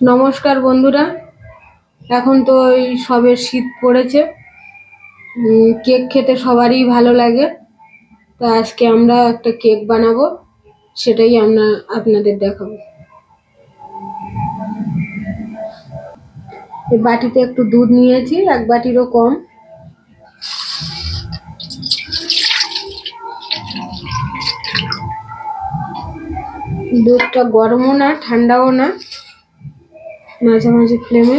নমস্কার বন্ধুরা, এখন তো এই সবে শীত পড়েছে। কেক খেতে সবারই ভালো লাগে। তো আজকে আমরা একটা কেক বানাবো, সেটাই আপনাদের দেখাবো। এই বাটিতে একটু দুধ নিয়েছি, এক বাটিরও কম। দুধটা গরমও না ঠান্ডাও না, মাঝামাঝি ফ্লেমে।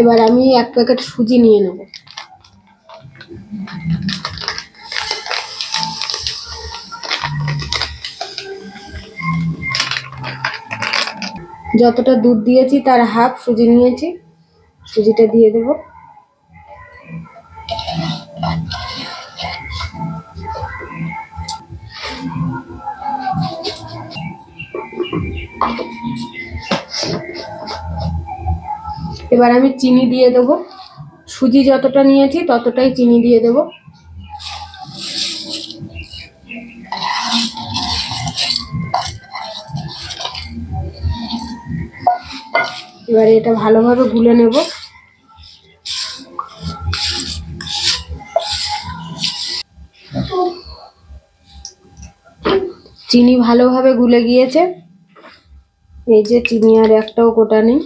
এবার আমি 1 প্যাকেট সুজি নিয়ে নেব। যতটা দুধ দিয়েছি তার হাফ সুজি নিয়েছি, সুজিটা দিয়ে দেব। এবার আমি চিনি দিয়ে দেব। সুজি যতটা নিয়েছি ততটাই চিনি দিয়ে দেব। এবারে এটা ভালোভাবে গুলে নেব। চিনি ভালোভাবে গুলে গিয়েছে, এই যে চিনি আর একটাও কোটা নেই।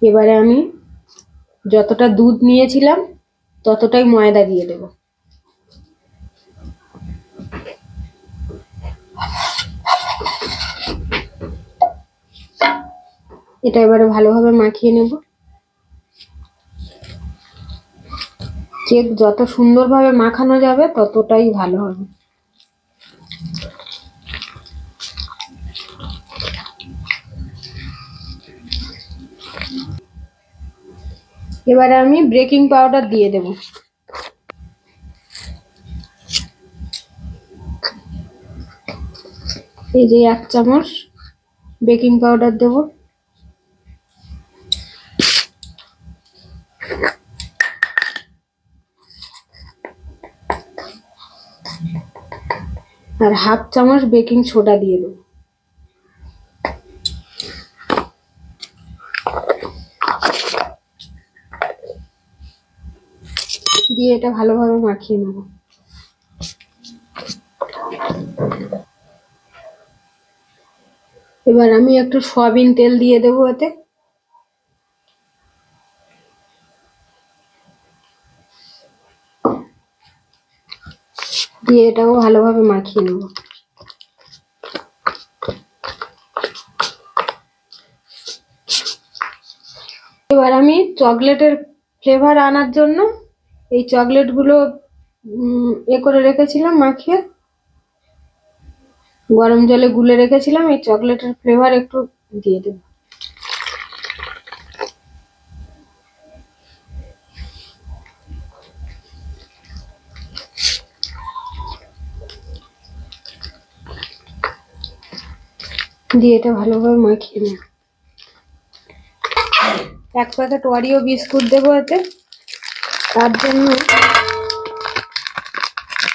এবারে আমি যতটা দুধ নিয়েছিলাম ততটাই ময়দা দিয়ে দেব। এটা এবারে ভালোভাবে মাখিয়ে নেব। কেক যত সুন্দরভাবে মাখানো যাবে ততটাই ভালো হবে। এবারে আমি বেকিং পাউডার দিয়ে দেব। এই যে 1 চামচ বেকিং পাউডার দেব। আর হাফ চামচ বেকিং সোডা দিয়ে দেব। দিয়ে এটা ভালোভাবে মাখিয়ে নেব। এবার আমি একটু সয়াবিন তেল দিয়ে দেবো এতে। দিয়ে এটাও ভালোভাবে মাখিয়ে নেব। এবার আমি চকলেটের ফ্লেভার আনার জন্য এই চকলেটগুলো করে রেখেছিলাম, মাখিয়ে গরম জলে গুলে রেখেছিলাম। এই চকলেটের ফ্লেভার একটু দিয়ে দেব। দিয়ে এটা ভালোভাবে মাখিয়ে নেব। 1 প্যাকেট ওরিও বিস্কুট দেবো এতে। তার জন্য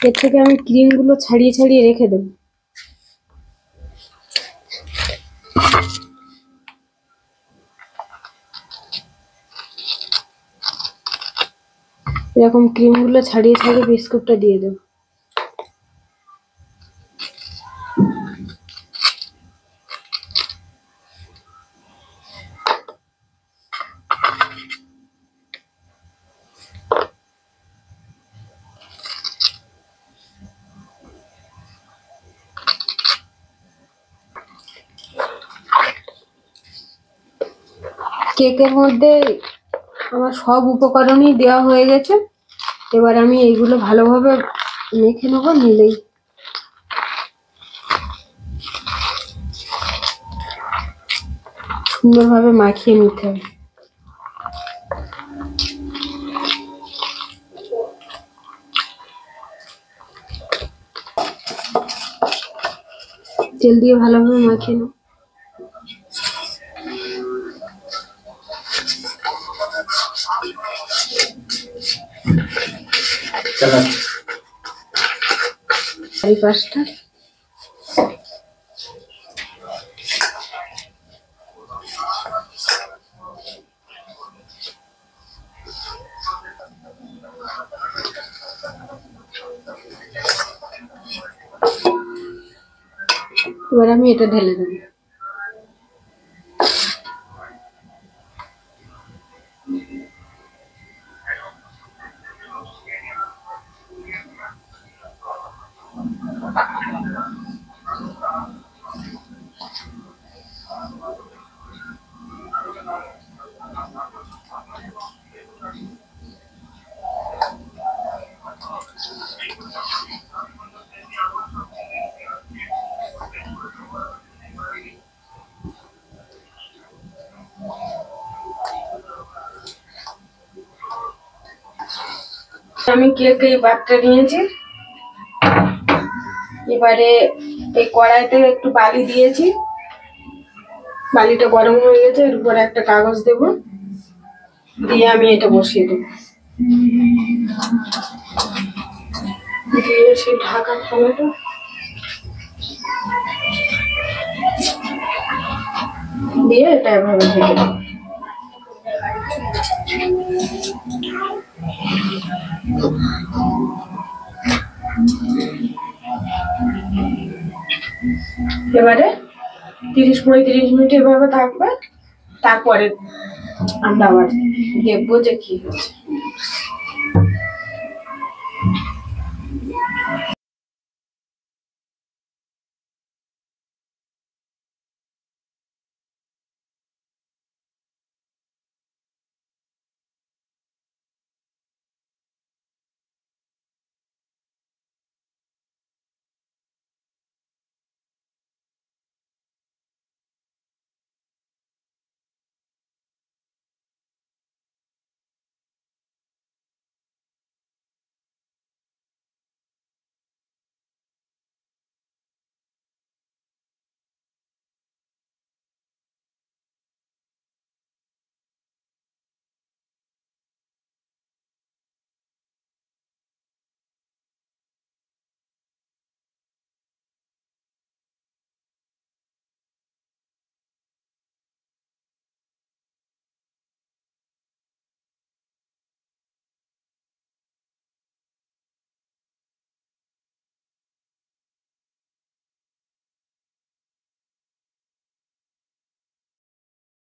এর থেকে আমি ক্রিমগুলো ছাড়িয়ে ছাড়িয়ে রেখে দেব। এরকম ক্রিমগুলো ছাড়িয়ে ছাড়িয়ে বিস্কুটটা দিয়ে দেব। কেকের মধ্যে আমার সব উপকরণই দেওয়া হয়ে গেছে। এবার আমি এইগুলো ভালোভাবে মেখে নেবো, নিলেই সুন্দরভাবে মাখিয়ে নিতে হবে। তেল দিয়ে ভালোভাবে মাখিয়ে নেব। চারিপাশটা এবার আমি এটা ঢেলে দেবো। আমি কেক এই পাত্রে নিয়েছি, এবারে এই কড়াইতে একটু বালি দিয়েছি, বালিটা গরম হয়ে গেছে, এর উপরে একটা কাগজ দেব, দিয়ে আমি এটা বসিয়ে দেবো, দিয়ে সেই ঢাকা থালাটা দিয়ে এটা এভাবে ঢেকে দেবো। এবারে 30-35 মিনিট এভাবে থাকবে, তারপরে আমরা আবার দেখবো যে কি হচ্ছে।